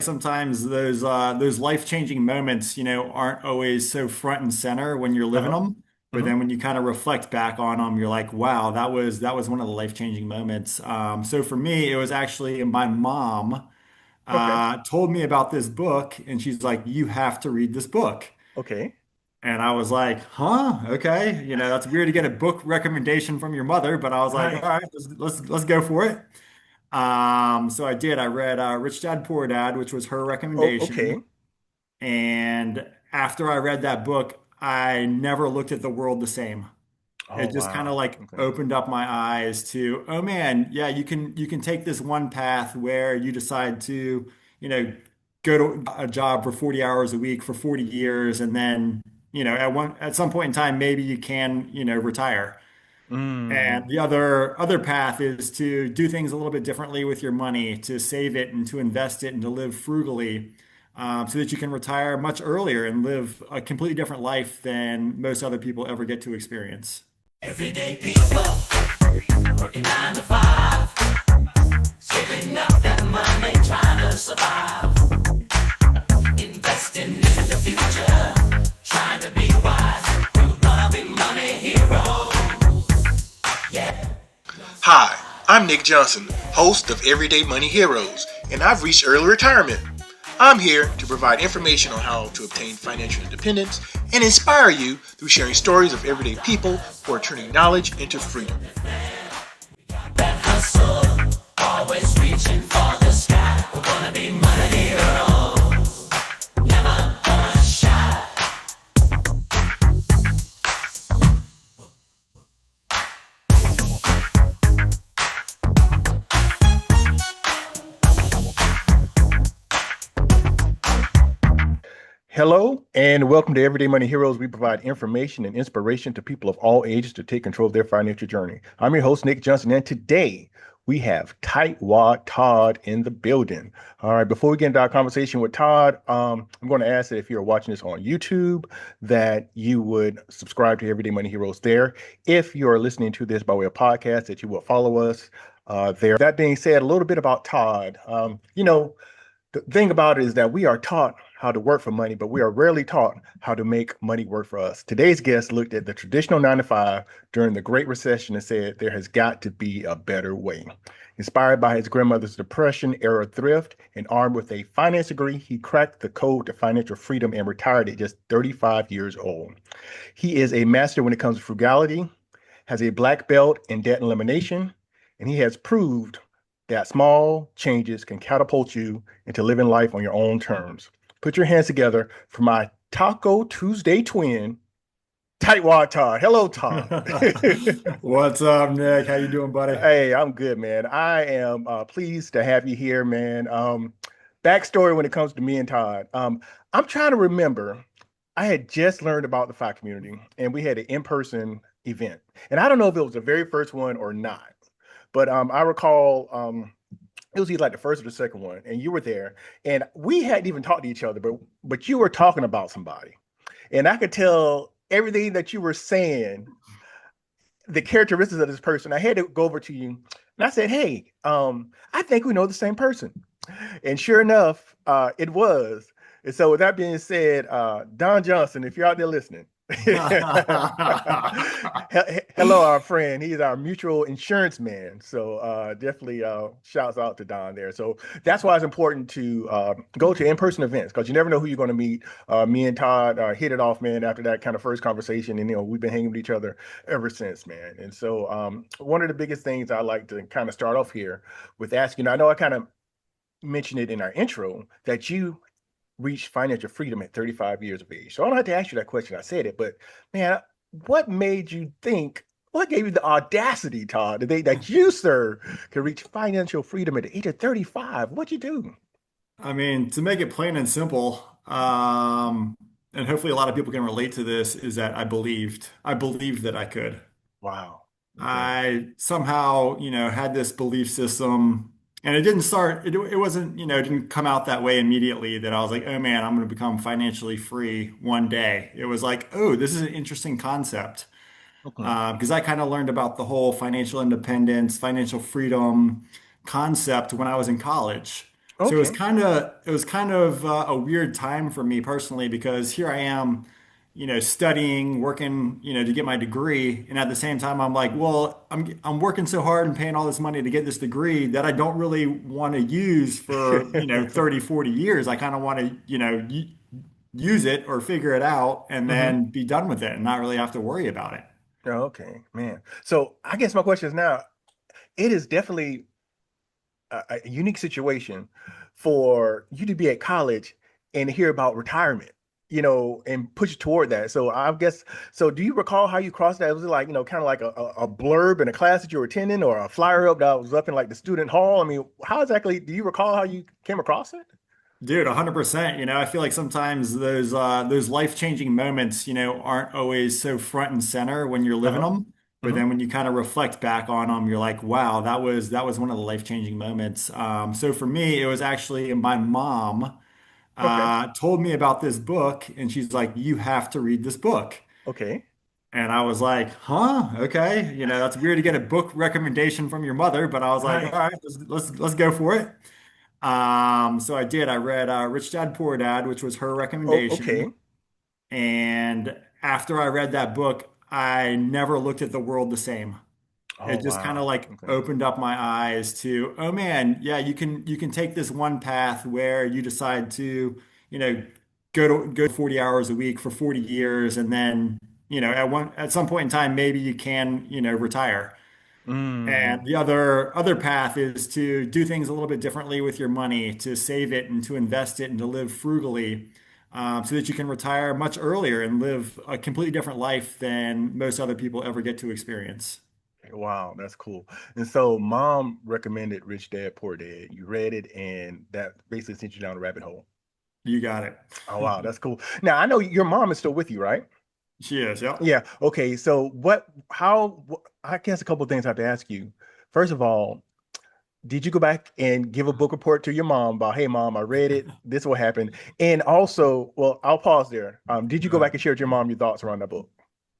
sometimes those life-changing moments, aren't always so front and center when you're living Uh-huh. them. But Hmm. then when you kind of reflect back on them, you're like, wow, that was one of the life-changing moments. So for me, it was actually my mom Okay. told me about this book, and she's like, you have to read this book. Okay. And I was like, huh, okay. That's weird to get a book recommendation from your mother, but I was like, all Right. right, let's go for it. So I did. I read Rich Dad Poor Dad, which was her Oh, okay. recommendation. And after I read that book, I never looked at the world the same. Oh, It just kind of wow. like Okay. opened up my eyes to, oh man, yeah, you can take this one path where you decide to, you know, go to a job for 40 hours a week for 40 years, and then, at some point in time, maybe you can, retire. And Mm. the other path is to do things a little bit differently with your money, to save it and to invest it and to live frugally, so that you can retire much earlier and live a completely different life than most other people ever get to experience. Everyday people working 9 to 5, saving up that money, trying to survive, investing in the future, trying to be wise. We're gonna be money heroes. Yeah. Hi, I'm Nik Johnson, host of Everyday Money Heroes, and I've reached early retirement. I'm here to provide information on how to obtain financial independence and inspire you through sharing stories of everyday people who are turning knowledge into freedom. That hustle, always reaching for the sky. We're gonna be money heroes. Never gonna shy. Hello, and welcome to Everyday Money Heroes. We provide information and inspiration to people of all ages to take control of their financial journey. I'm your host, Nik Johnson, and today we have Tightwad Todd in the building. All right, before we get into our conversation with Todd, I'm going to ask that if you're watching this on YouTube, that you would subscribe to Everyday Money Heroes there. If you're listening to this by way of podcast, that you will follow us there. That being said, a little bit about Todd. The thing about it is that we are taught how to work for money, but we are rarely taught how to make money work for us. Today's guest looked at the traditional 9 to 5 during the Great Recession and said there has got to be a better way. Inspired by his grandmother's Depression era thrift and armed with a finance degree, he cracked the code to financial freedom and retired at just 35 years old. He is a master when it comes to frugality, has a black belt in debt elimination, and he has proved that small changes can catapult you into living life on your own terms. Put your hands together for my Taco Tuesday twin, Tightwad Todd. Hello, Todd. What's up, Nick? How you doing, buddy? Hey, I'm good, man. I am pleased to have you here, man. Backstory when it comes to me and Todd. I'm trying to remember. I had just learned about the FI community, and we had an in-person event. And I don't know if it was the very first one or not, but I recall it was either like the first or the second one, and you were there, and we hadn't even talked to each other, but you were talking about somebody, and I could tell everything that you were saying, the characteristics of this person. I had to go over to you, and I said, "Hey, I think we know the same person," and sure enough, it was. And so, with that being said, Don Johnson, if you're out there listening, hello, our friend. He's our mutual insurance man. So definitely shouts out to Don there. So that's why it's important to go to in-person events because you never know who you're going to meet. Me and Todd hit it off, man, after that kind of first conversation. And, we've been hanging with each other ever since, man. And so one of the biggest things I like to kind of start off here with asking, I know I kind of mentioned it in our intro, that you reached financial freedom at 35 years of age. So I don't have to ask you that question. I said it, but man, what made you think, what gave you the audacity, Todd, that you, sir, could reach financial freedom at the age of 35? What'd you do? I mean, to make it plain and simple, and hopefully a lot of people can relate to this, is that I believed that I could. Wow. Okay. I somehow, had this belief system, and it didn't start, it wasn't, it didn't come out that way immediately that I was like, oh man, I'm going to become financially free one day. It was like, oh, this is an interesting concept. Okay. Because I kind of learned about the whole financial independence, financial freedom concept when I was in college. So Okay. it was kind of a weird time for me personally because here I am, studying, working, to get my degree, and at the same time I'm like, well, I'm working so hard and paying all this money to get this degree that I don't really want to use for, 30, 40 years. I kind of want to, use it or figure it out and Hmm. then be done with it and not really have to worry about it. Okay, man. So I guess my question is now, it is definitely a unique situation for you to be at college and hear about retirement, and push toward that. So I guess, so do you recall how you crossed that? Was it like, kind of like a blurb in a class that you were attending or a flyer up that was up in like the student hall? I mean, how exactly do you recall how you came across it? Dude, 100%. I feel like sometimes those life-changing moments, aren't always so front and center when you're living Uh-huh. them, but Hmm. then when you kind of reflect back on them, you're like, wow, that was one of the life-changing moments. So for me, it was actually my mom Okay. told me about this book, and she's like, you have to read this book. Okay. And I was like, huh, okay. That's weird to get a book recommendation from your mother, but I was like, all Right. right, let's go for it. So I did. I read Rich Dad Poor Dad, which was her Oh, okay. recommendation. And after I read that book, I never looked at the world the same. Oh, It just kind of wow. like Okay. opened up my eyes to, oh man, yeah, you can take this one path where you decide to, you know, go 40 hours a week for 40 years, and then, at some point in time, maybe you can, retire. And Mm. the other path is to do things a little bit differently with your money, to save it and to invest it and to live frugally, so that you can retire much earlier and live a completely different life than most other people ever get to experience. Wow, that's cool. And so mom recommended Rich Dad Poor Dad. You read it and that basically sent you down the rabbit hole. You got it. Oh wow, that's cool. Now I know your mom is still with you, right? She is, yep. Yeah. Okay. So I guess a couple of things I have to ask you. First of all, did you go back and give a book report to your mom about, hey mom, I read it, this will happen. And also, well, I'll pause there. Did you go back and share with your mom your thoughts around that book?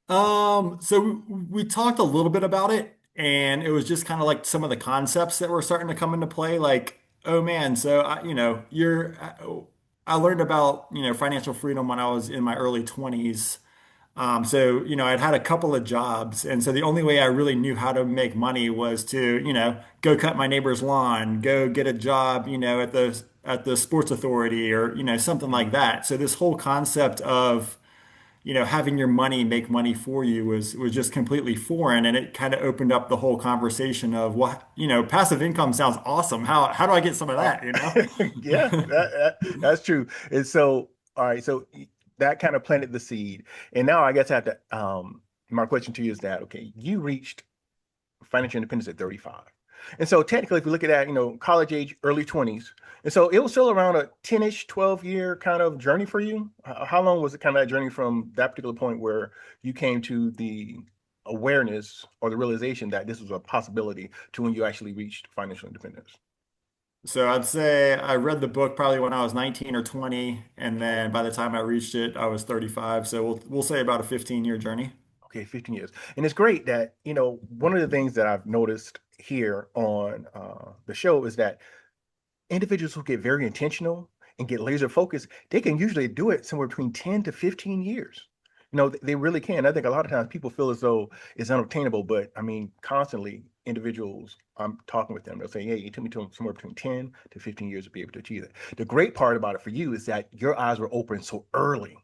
So we talked a little bit about it, and it was just kind of like some of the concepts that were starting to come into play. Like, oh man, so I learned about, financial freedom when I was in my early 20s. So, I'd had a couple of jobs, and so the only way I really knew how to make money was to, go cut my neighbor's lawn, go get a job, at the sports authority or, something like Mm. that. So this whole concept of having your money make money for you was just completely foreign, and it kind of opened up the whole conversation of what, passive income sounds awesome. How do I get some of Uh, that? yeah, that's true. And so, all right, so that kind of planted the seed. And now I guess I have to, my question to you is that, okay, you reached financial independence at 35. And so technically, if we look at that, college age, early 20s. And so it was still around a 10-ish, 12-year kind of journey for you. How long was it kind of that journey from that particular point where you came to the awareness or the realization that this was a possibility to when you actually reached financial independence? So I'd say I read the book probably when I was 19 or 20, and then by the time I reached it, I was 35. So we'll say about a 15-year journey. Okay, 15 years. And it's great that, one of the things that I've noticed here on the show is that individuals who get very intentional and get laser focused, they can usually do it somewhere between 10 to 15 years. They really can. I think a lot of times people feel as though it's unobtainable, but I mean, constantly individuals, I'm talking with them, they'll say, hey, it took me to somewhere between 10 to 15 years to be able to achieve it. The great part about it for you is that your eyes were open so early.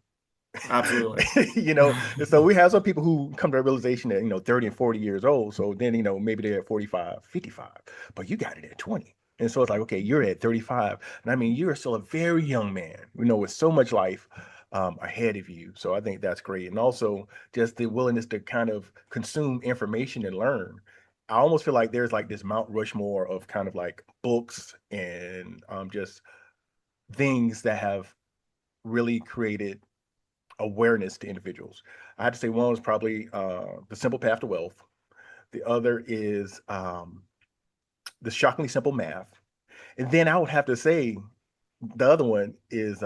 Absolutely. And so we have some people who come to a realization at 30 and 40 years old. So then, maybe they're at 45, 55, but you got it at 20. And so it's like, okay, you're at 35. And I mean, you're still a very young man, with so much life ahead of you. So I think that's great. And also just the willingness to kind of consume information and learn. I almost feel like there's like this Mount Rushmore of kind of like books and just things that have really created awareness to individuals. I had to say one was probably The Simple Path to Wealth. The other is The Shockingly Simple Math. And then I would have to say the other one is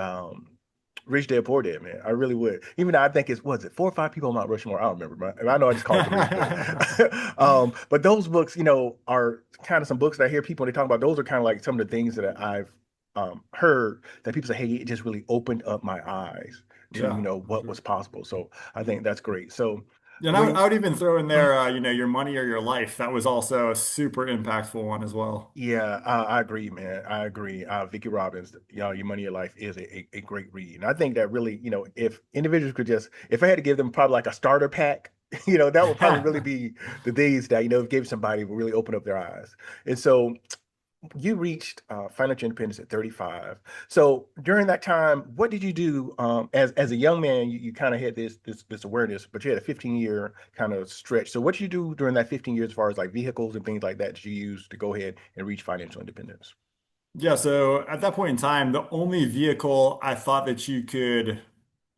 Rich Dad Poor Dad, man. I really would. Even though I think it's, was it four or five people on Mount Rushmore? I don't remember. I know I just called it the Rich Book. But those books, are kind of some books that I hear people when they talk about. Those are kind of like some of the things that I've heard that people say, "Hey, it just really opened up my eyes to Yeah, for what sure. was possible." So I think that's great. So And when I would even throw in there, your money or your life. That was also a super impactful one as well. Yeah, I agree, man. I agree. Vicki Robbins, y'all, Your Money, Your Life is a great read. And I think that really, if individuals could just, if I had to give them probably like a starter pack, that would probably really be the things that, give somebody would really open up their eyes. And so you reached financial independence at 35. So during that time, what did you do as a young man? You kind of had this awareness, but you had a 15-year kind of stretch. So what did you do during that 15 years as far as like vehicles and things like that you used to go ahead and reach financial independence? Yeah, so at that point in time, the only vehicle I thought that you could,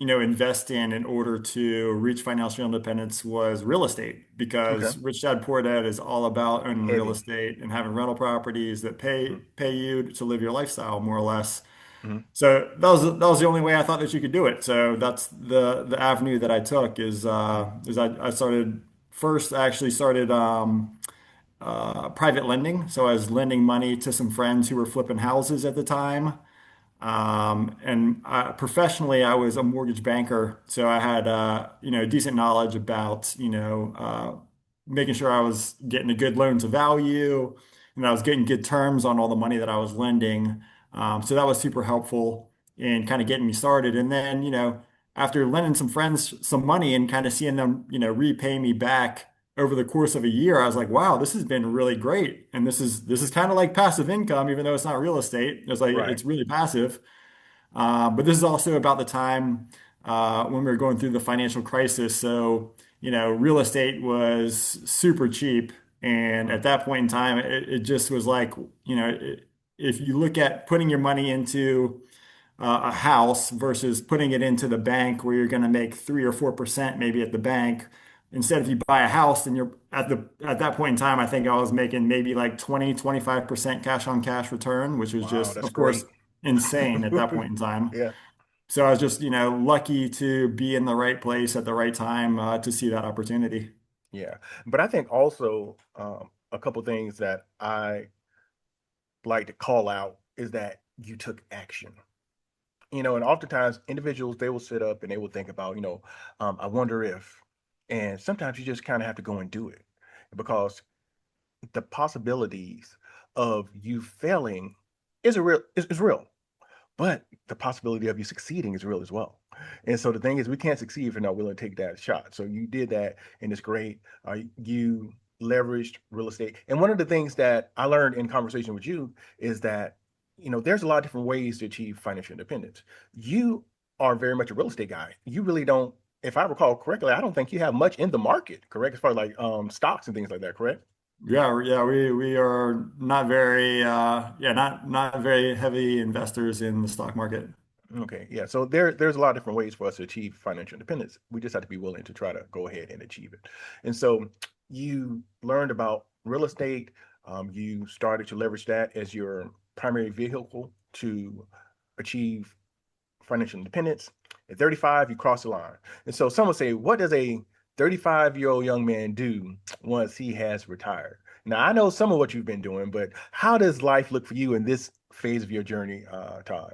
invest in order to reach financial independence was real estate, Okay. because Rich Dad Poor Dad is all about owning real Heavy. estate and having rental properties that pay you to live your lifestyle more or less. Mm-hmm. So that was the only way I thought that you could do it. So that's the avenue that I took is I started first. I actually started private lending. So I was lending money to some friends who were flipping houses at the time. And professionally, I was a mortgage banker, so I had decent knowledge about making sure I was getting a good loan to value, and I was getting good terms on all the money that I was lending. So that was super helpful in kind of getting me started. And then after lending some friends some money and kind of seeing them repay me back over the course of a year, I was like, wow, this has been really great. And this is kind of like passive income, even though it's not real estate. It's like Right. it's really passive. But this is also about the time when we were going through the financial crisis. So, real estate was super cheap. And Mm-hmm. at that point in time, it just was like, if you look at putting your money into a house versus putting it into the bank where you're going to make 3 or 4% maybe at the bank. Instead, if you buy a house, then you're at that point in time, I think I was making maybe like 20, 25% cash on cash return, which was Wow, just, that's of course, great. insane at that point in time. Yeah. So I was just, lucky to be in the right place at the right time to see that opportunity. Yeah. But I think also a couple things that I like to call out is that you took action. And oftentimes individuals, they will sit up and they will think about, I wonder if, and sometimes you just kind of have to go and do it because the possibilities of you failing is real. But the possibility of you succeeding is real as well. And so the thing is, we can't succeed if you're not willing to take that shot. So you did that, and it's great. You leveraged real estate. And one of the things that I learned in conversation with you is that, there's a lot of different ways to achieve financial independence. You are very much a real estate guy. You really don't, if I recall correctly, I don't think you have much in the market, correct? As far as like stocks and things like that, correct? Yeah, we are not very not very heavy investors in the stock market. Okay, yeah. So there's a lot of different ways for us to achieve financial independence. We just have to be willing to try to go ahead and achieve it. And so you learned about real estate. You started to leverage that as your primary vehicle to achieve financial independence. At 35, you cross the line. And so some would say, what does a 35-year-old young man do once he has retired? Now, I know some of what you've been doing, but how does life look for you in this phase of your journey, Todd?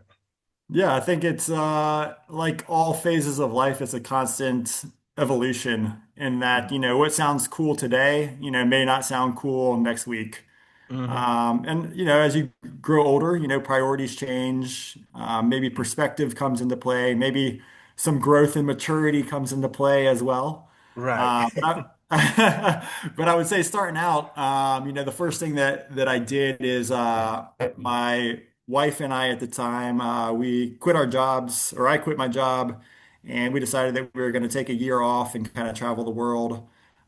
Yeah, I think it's like all phases of life, it's a constant evolution in that, Mm-hmm. what sounds cool today, may not sound cool next week. Mm-hmm. And as you grow older, priorities change. Maybe perspective comes into play. Maybe some growth and maturity comes into play as well. Right. But I would say starting out, the first thing that I did is my wife and I at the time we quit our jobs, or I quit my job, and we decided that we were going to take a year off and kind of travel the world.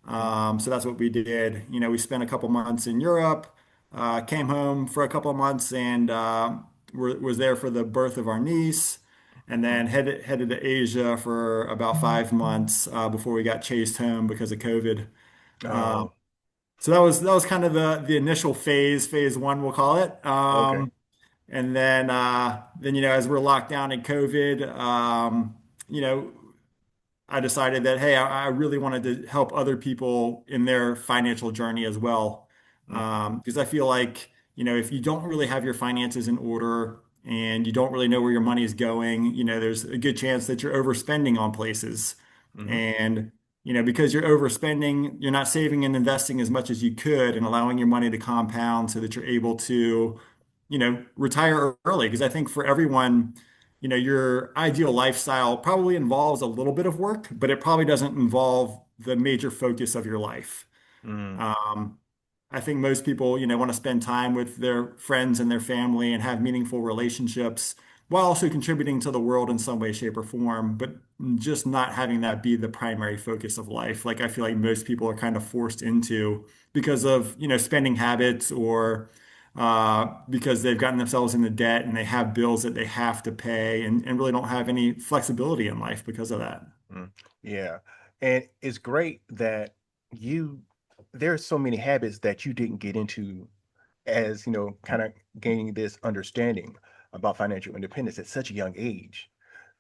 Mm-hmm. So that's what we did. We spent a couple months in Europe, came home for a couple of months, and was there for the birth of our niece, and then headed to Asia for about 5 months before we got chased home because of COVID. Um, Oh, so that was kind of the initial phase one, we'll call it. okay. And then as we're locked down in COVID, you know, I decided that, hey, I really wanted to help other people in their financial journey as well. Mm-hmm. Because I feel like, if you don't really have your finances in order and you don't really know where your money is going, there's a good chance that you're overspending on places. Hmm. And, because you're overspending, you're not saving and investing as much as you could and allowing your money to compound so that you're able to, retire early. Because I think for everyone, your ideal lifestyle probably involves a little bit of work, but it probably doesn't involve the major focus of your life. Mm. Um, I think most people, want to spend time with their friends and their family and have meaningful relationships while also contributing to the world in some way, shape, or form, but just not having that be the primary focus of life. Like I feel like most people are kind of forced into because of, spending habits or because they've gotten themselves into debt and they have bills that they have to pay and really don't have any flexibility in life because of that. Mm. Yeah. And it's great that you, there's so many habits that you didn't get into as, kind of gaining this understanding about financial independence at such a young age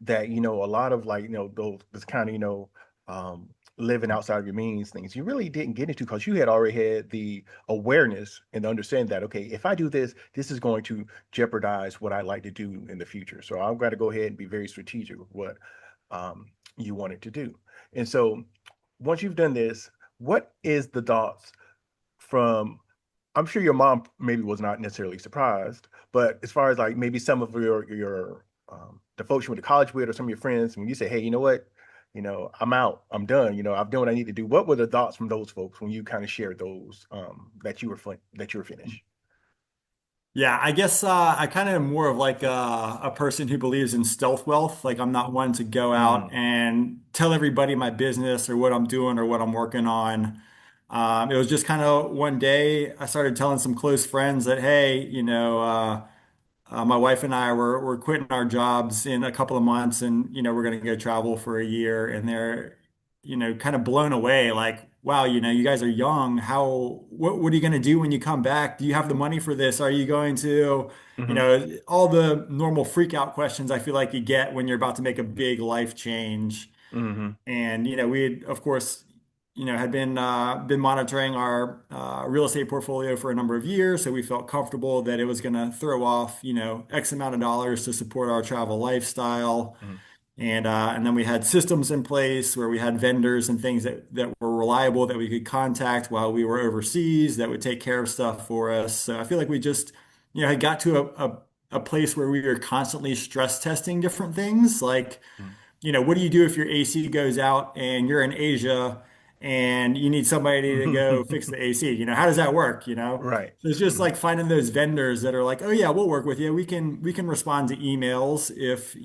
that, a lot of like, those this kind of, um, living outside of your means things you really didn't get into because you had already had the awareness and the understanding that, okay, if I do this, this is going to jeopardize what I like to do in the future. So I've got to go ahead and be very strategic with what you wanted to do. And so once you've done this, what is the thoughts from, I'm sure your mom maybe was not necessarily surprised, but as far as like maybe some of your the folks you went to college with or some of your friends, when you say, hey, you know what, I'm out, I'm done, I've done what I need to do. What were the thoughts from those folks when you kind of shared those that you were finished? Yeah, I guess I kind of am more of like a person who believes in stealth wealth. Like I'm not one to go out Mm, and tell everybody my business or what I'm doing or what I'm working on. It was just kind of one day I started telling some close friends that, hey, my wife and I were quitting our jobs in a couple of months, and we're going to go travel for a year. And they're kind of blown away, like, wow, you guys are young. What are you going to do when you come back? Do you have the money for this? Are you going to, hmm. all the normal freak out questions I feel like you get when you're about to make a big life change. Hmm. And we had, of course, had been monitoring our real estate portfolio for a number of years, so we felt comfortable that it was going to throw off, X amount of dollars to support our travel lifestyle. Hmm. And then we had systems in place where we had vendors and things that were reliable that we could contact while we were overseas that would take care of stuff for us. So I feel like we just, had got to a place where we were constantly stress testing different things like what do you do if your AC goes out and you're in Asia and you need somebody to go Hmm. fix the AC? How does that work? Right. So it's just Mhm. like finding those vendors that are like, oh yeah, we'll work with you. We can respond to emails if,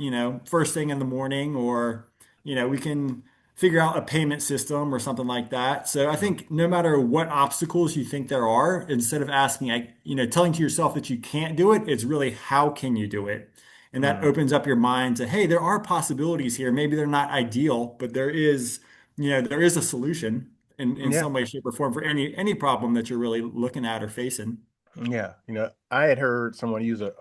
first thing in the morning or, we can figure out a payment system or something like that. So I Mhm. think no matter what obstacles you think there are, instead of asking, telling to yourself that you can't do it, it's really how can you do it? And that Mhm. opens up your mind to, hey, there are possibilities here. Maybe they're not ideal, but there is a solution in Yeah. some way, shape, or form for any problem that you're really looking at or facing. Yeah, I had heard someone use a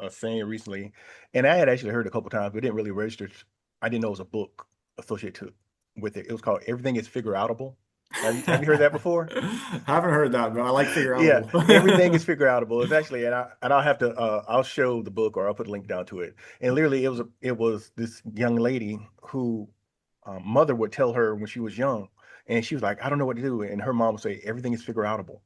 saying recently, and I had actually heard it a couple times, but didn't really register. I didn't know it was a book associated with it. It was called "Everything is Figure-outable." Have you heard that before? Haven't heard that, but I like Yeah, figure-outable. everything is figure-outable. It's actually, and I'll have to I'll show the book or I'll put a link down to it. And literally, it was this young lady who mother would tell her when she was young, and she was like, I don't know what to do, and her mom would say, everything is figure-outable.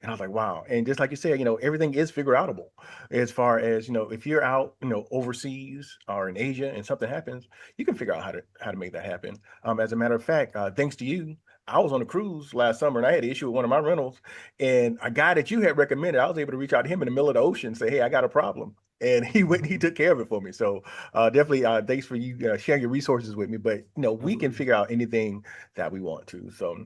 And I was like, wow. And just like you said, everything is figure outable as far as, if you're out, overseas or in Asia and something happens, you can figure out how to make that happen. As a matter of fact, thanks to you, I was on a cruise last summer and I had an issue with one of my rentals. And a guy that you had recommended, I was able to reach out to him in the middle of the ocean and say, hey, I got a problem. And he went and he took care of it for me. So definitely thanks for you sharing your resources with me. But we can Absolutely. figure out anything that we want to. So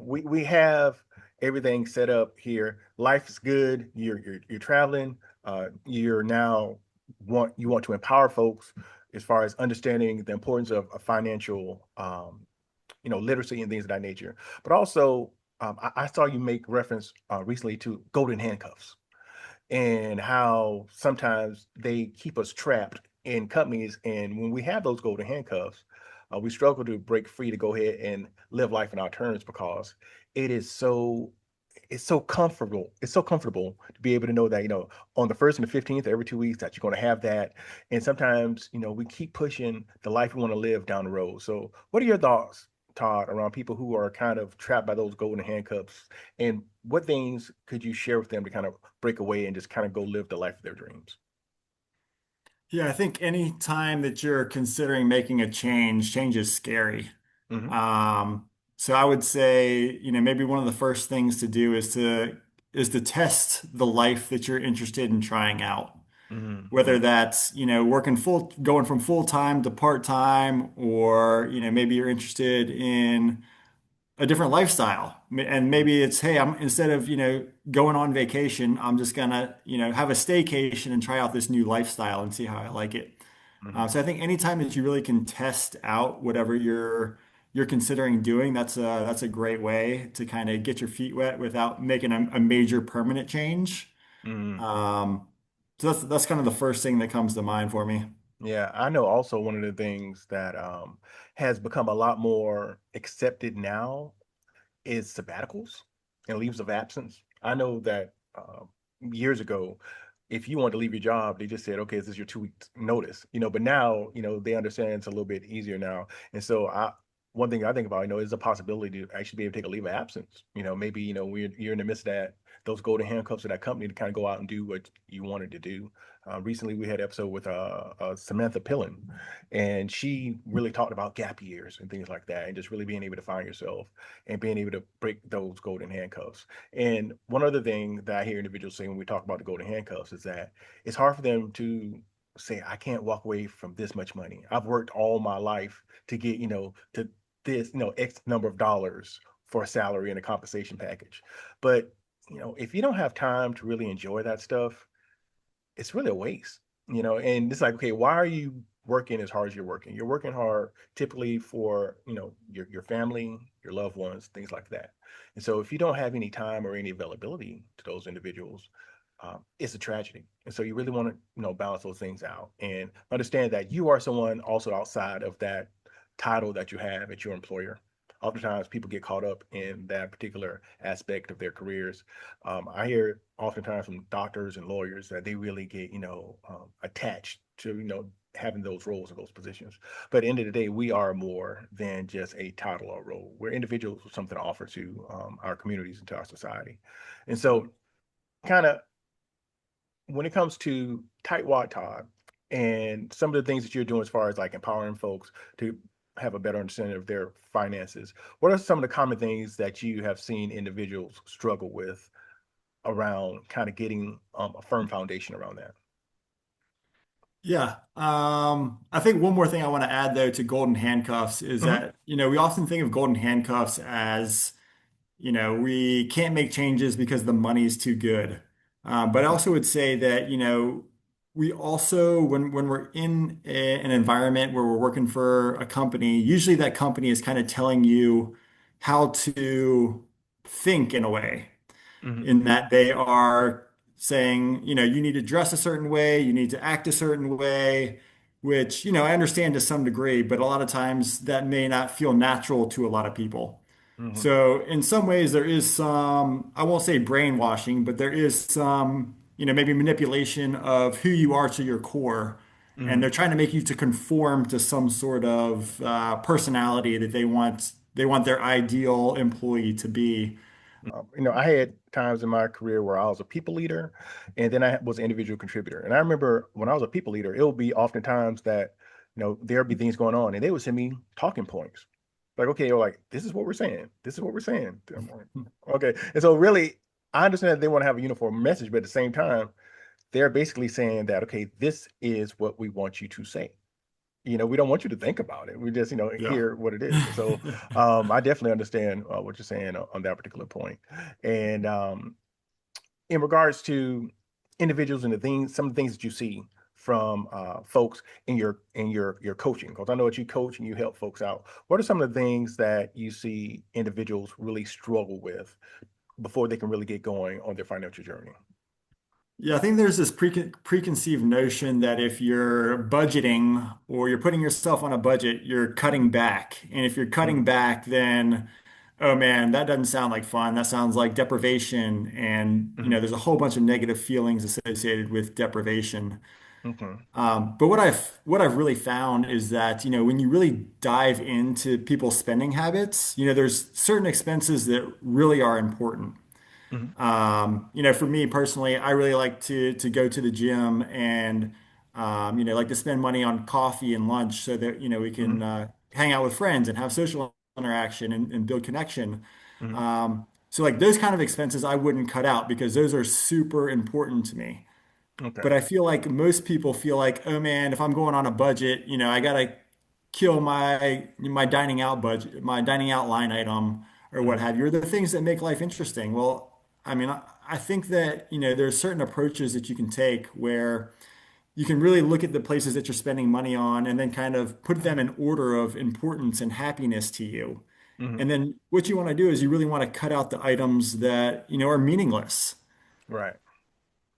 we have everything set up here. Life is good. You're traveling. You're now you want to empower folks as far as understanding the importance of financial literacy and things of that nature. But also, I saw you make reference recently to golden handcuffs and how sometimes they keep us trapped in companies. And when we have those golden handcuffs, we struggle to break free to go ahead and live life on our terms because it is so. it's so comfortable. It's so comfortable to be able to know that, on the 1st and the 15th, every 2 weeks, that you're going to have that. And sometimes, we keep pushing the life we want to live down the road. So, what are your thoughts, Todd, around people who are kind of trapped by those golden handcuffs? And what things could you share with them to kind of break away and just kind of go live the life of their dreams? Yeah, I think any time that you're considering making a change, change is scary. Hmm. Um, so I would say, maybe one of the first things to do is to test the life that you're interested in trying out. Whether Hmm. that's, going from full time to part time, or, maybe you're interested in a different lifestyle. And maybe it's, hey, I'm instead of, going on vacation, I'm just gonna, have a staycation and try out this new lifestyle and see how I like it. Hmm. So I think anytime that you really can test out whatever you're considering doing, that's a great way to kind of get your feet wet without making a major permanent change. Hmm. Um, so that's kind of the first thing that comes to mind for me. Yeah, I know also one of the things that has become a lot more accepted now is sabbaticals and leaves of absence. I know that years ago, if you wanted to leave your job, they just said, okay, this is your 2 weeks notice, but now, they understand it's a little bit easier now. And so one thing I think about, is a possibility to actually be able to take a leave of absence. Maybe, you're in the midst of those golden handcuffs of that company to kind of go out and do what you wanted to do. Recently, we had an episode with Samantha Pillin, and she really talked about gap years and things like that, and just really being able to find yourself and being able to break those golden handcuffs. And one other thing that I hear individuals say when we talk about the golden handcuffs is that it's hard for them to say, I can't walk away from this much money. I've worked all my life to get, to this, X number of dollars for a salary and a compensation package. But, if you don't have time to really enjoy that stuff, it's really a waste, and it's like, okay, why are you working as hard as you're working? You're working hard typically for, your family, your loved ones, things like that. And so if you don't have any time or any availability to those individuals, it's a tragedy. And so you really want to, balance those things out and understand that you are someone also outside of that title that you have at your employer. Oftentimes people get caught up in that particular aspect of their careers. I hear oftentimes from doctors and lawyers that they really get, attached to, having those roles and those positions. But at the end of the day, we are more than just a title or role. We're individuals with something to offer to our communities and to our society. And so, kind of when it comes to Tightwad Todd and some of the things that you're doing as far as like empowering folks to have a better understanding of their finances, what are some of the common things that you have seen individuals struggle with around kind of getting a firm foundation around that? Yeah. I think one more thing I want to add though to golden handcuffs is Hmm. that, we often think of golden handcuffs as, we can't make changes because the money's too good. But I Hmm. also would say that, we also, when we're in an environment where we're working for a company, usually that company is kind of telling you how to think in a way, Hmm. in that they are saying, you need to dress a certain way, you need to act a certain way, which, I understand to some degree, but a lot of times that may not feel natural to a lot of people. Hmm. So in some ways there is some, I won't say brainwashing, but there is some, maybe manipulation of who you are to your core. And they're Hmm. trying to make you to conform to some sort of personality that they want their ideal employee to be. I had times in my career where I was a people leader and then I was an individual contributor. And I remember when I was a people leader, it would be oftentimes that, there'd be things going on and they would send me talking points. Like, okay, you're like, this is what we're saying. This is what we're saying. I'm like, okay. And so really, I understand that they want to have a uniform message, but at the same time, they're basically saying that, okay, this is what we want you to say. We don't want you to think about it. We just, Yeah. hear what it is. And so I definitely understand what you're saying on that particular point. And in regards to individuals and the things, some of the things that you see from folks in your coaching, because I know that you coach and you help folks out. What are some of the things that you see individuals really struggle with before they can really get going on their financial journey? Yeah, I think there's this preconceived notion that if you're budgeting or you're putting yourself on a budget, you're cutting back. And if you're cutting Mhm. back, then oh man, that doesn't sound like fun. That sounds like deprivation. And, Hmm. there's a whole bunch of negative feelings associated with deprivation. Okay. But what I've really found is that, when you really dive into people's spending habits, there's certain expenses that really are important. Hmm. For me personally, I really like to go to the gym and like to spend money on coffee and lunch so that we can Hmm. hang out with friends and have social interaction and build connection. Hmm. So like those kind of expenses I wouldn't cut out because those are super important to me. Okay. But I feel like most people feel like, oh man, if I'm going on a budget, I gotta kill my dining out budget, my dining out line item or what Hmm. have you, or the things that make life interesting. Well, I mean, I think that, there's certain approaches that you can take where you can really look at the places that you're spending money on and then kind of put them in order of importance and happiness to you. Hmm. And then what you want to do is you really want to cut out the items that, are meaningless. Right.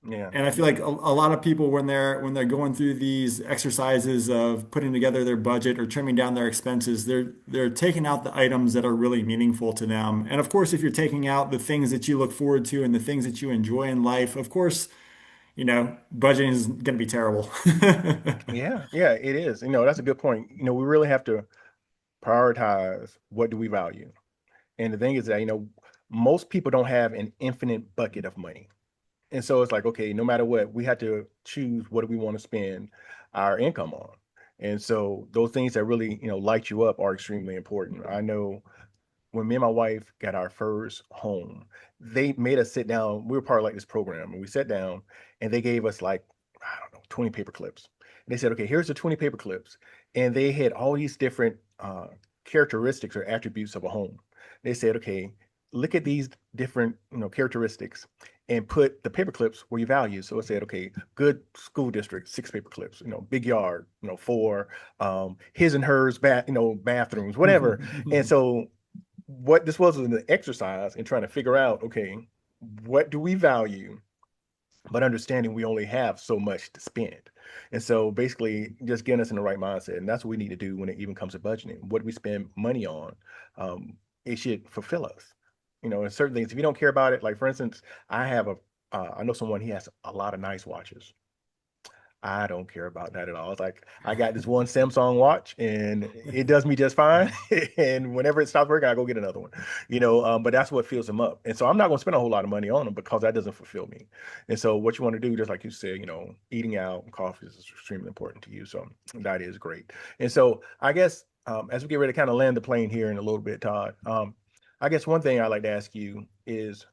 Yeah. And I feel Yeah. like a lot of people when they're going through these exercises of putting together their budget or trimming down their expenses, they're taking out the items that are really meaningful to them. And of course, if you're taking out the things that you look forward to and the things that you enjoy in life, of course, budgeting is going to be terrible. Yeah. Yeah. It is. That's a good point. We really have to prioritize what do we value. And the thing is that, most people don't have an infinite bucket of money. And so it's like, okay, no matter what, we have to choose what do we want to spend our income on. And so those things that really, light you up are extremely important. I know when me and my wife got our first home, they made us sit down. We were part of like this program, and we sat down and they gave us like, I don't know, 20 paper clips. And they said, okay, here's the 20 paper clips. And they had all these different characteristics or attributes of a home. They said, okay, look at these different, characteristics and put the paper clips where you value. So it said, okay, good school district, 6 paper clips, big yard, 4, his and hers, bathrooms, whatever. And so what this was an exercise in trying to figure out, okay, what do we value, but understanding we only have so much to spend. And so basically just getting us in the right mindset. And that's what we need to do when it even comes to budgeting. What we spend money on, it should fulfill us. And certain things, if you don't care about it, like for instance, I know someone, he has a lot of nice watches. I don't care about that at all. It's like I got this one Samsung watch and it does me just fine. And whenever it stops working, I go get another one. But that's what fills them up. And so I'm not going to spend a whole lot of money on them because that doesn't fulfill me. And so what you want to do, just like you said, eating out and coffee is extremely important to you. So that is great. And so I guess as we get ready to kind of land the plane here in a little bit, Todd, I guess one thing I'd like to ask you is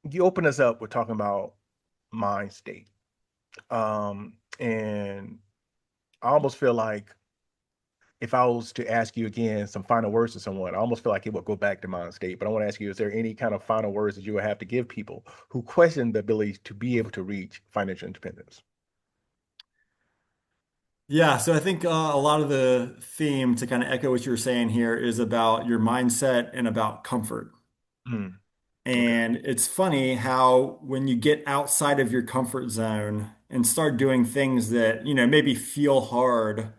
you open us up with talking about mind state. And I almost feel like if I was to ask you again some final words to someone, I almost feel like it would go back to mind state. But I want to ask you, is there any kind of final words that you would have to give people who question the ability to be able to reach financial independence? Yeah, so I think a lot of the theme to kind of echo what you were saying here is about your mindset and about comfort. Hmm. Okay. And it's funny how when you get outside of your comfort zone and start doing things that, maybe feel hard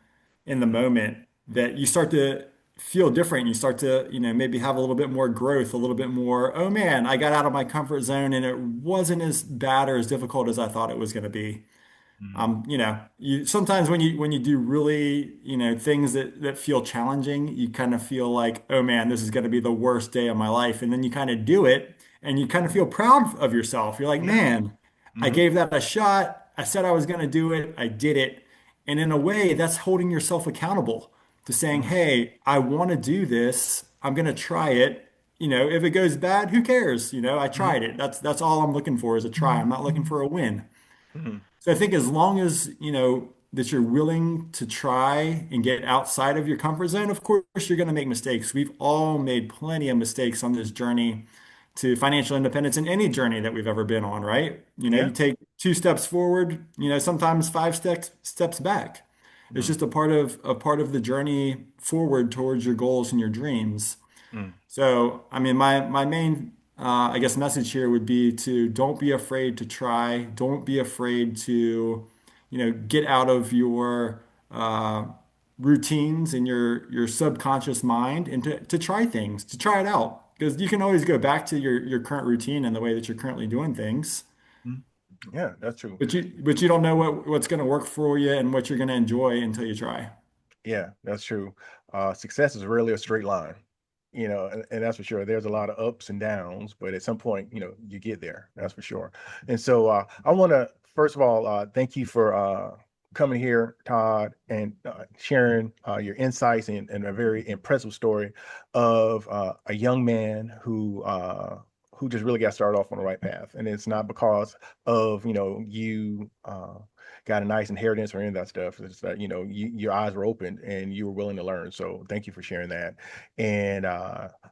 in the moment, that you start to feel different. You start to, maybe have a little bit more growth, a little bit more, oh man, I got out of my comfort zone and it wasn't as bad or as difficult as I thought it was going to be. Hmm. You sometimes when you do really, things that feel challenging, you kind of feel like, oh man, this is going to be the worst day of my life. And then you kind of do it and you kind of feel proud of yourself. You're like, Yeah. man, I Hmm. gave that a shot. I said I was going to do it. I did it. And in a way, that's holding yourself accountable to saying, Hmm. hey, I want to do this. I'm going to try it. If it goes bad, who cares? I Hmm. tried it. That's all I'm looking for is a try. I'm not looking for a win. Hmm. So I think as long as, that you're willing to try and get outside of your comfort zone, of course, you're going to make mistakes. We've all made plenty of mistakes on this journey to financial independence in any journey that we've ever been on, right? You Yeah. take 2 steps forward, sometimes 5 steps back. It's Hmm. just a part of the journey forward towards your goals and your dreams. Hmm. So, I mean, my main, I guess, message here would be to don't be afraid to try. Don't be afraid to, get out of your routines in your subconscious mind and to try things, to try it out. Because you can always go back to your current routine and the way that you're currently doing things, Mhm. Yeah, that's true. but you don't know what's going to work for you and what you're going to enjoy until you try. Yeah, that's true. Success is rarely a straight line, and that's for sure. There's a lot of ups and downs, but at some point, you get there. That's for sure. And so I want to, first of all, thank you for coming here, Todd, and sharing your insights and a very impressive story of a young man who just really got started off on the right path. And it's not because of, you got a nice inheritance or any of that stuff. It's that, your eyes were open and you were willing to learn. So thank you for sharing that. And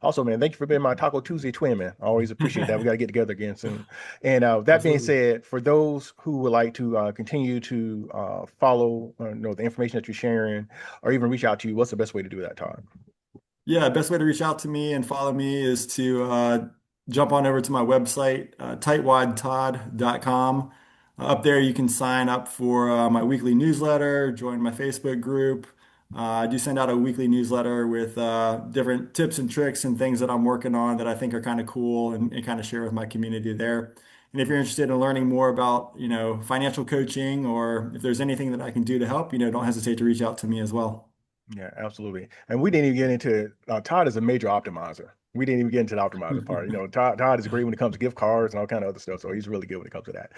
also, man, thank you for being my Taco Tuesday twin, man. I always appreciate that. We got to get together again soon. And that being Absolutely. said, for those who would like to continue to follow, the information that you're sharing, or even reach out to you, what's the best way to do that, Todd? Yeah, best way to reach out to me and follow me is to jump on over to my website, tightwadtodd.com. Up there, you can sign up for my weekly newsletter, join my Facebook group. I do send out a weekly newsletter with different tips and tricks and things that I'm working on that I think are kind of cool and kind of share with my community there. And if you're interested in learning more about, financial coaching or if there's anything that I can do to help, don't hesitate to reach out to me as well. Yeah, absolutely. And we didn't even get into Todd is a major optimizer. We didn't even get into the optimizer part. Todd is great when it comes to gift cards and all kind of other stuff. So he's really good when it comes to that.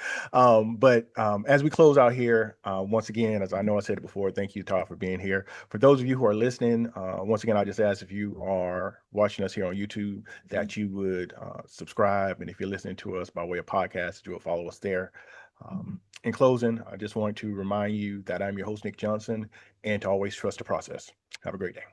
But as we close out here, once again, as I know I said it before, thank you, Todd, for being here. For those of you who are listening, once again, I just ask if you are watching us here on YouTube that you would subscribe. And if you're listening to us by way of podcast, you will follow us there. In closing, I just want to remind you that I'm your host, Nik Johnson, and to always trust the process. Have a great day.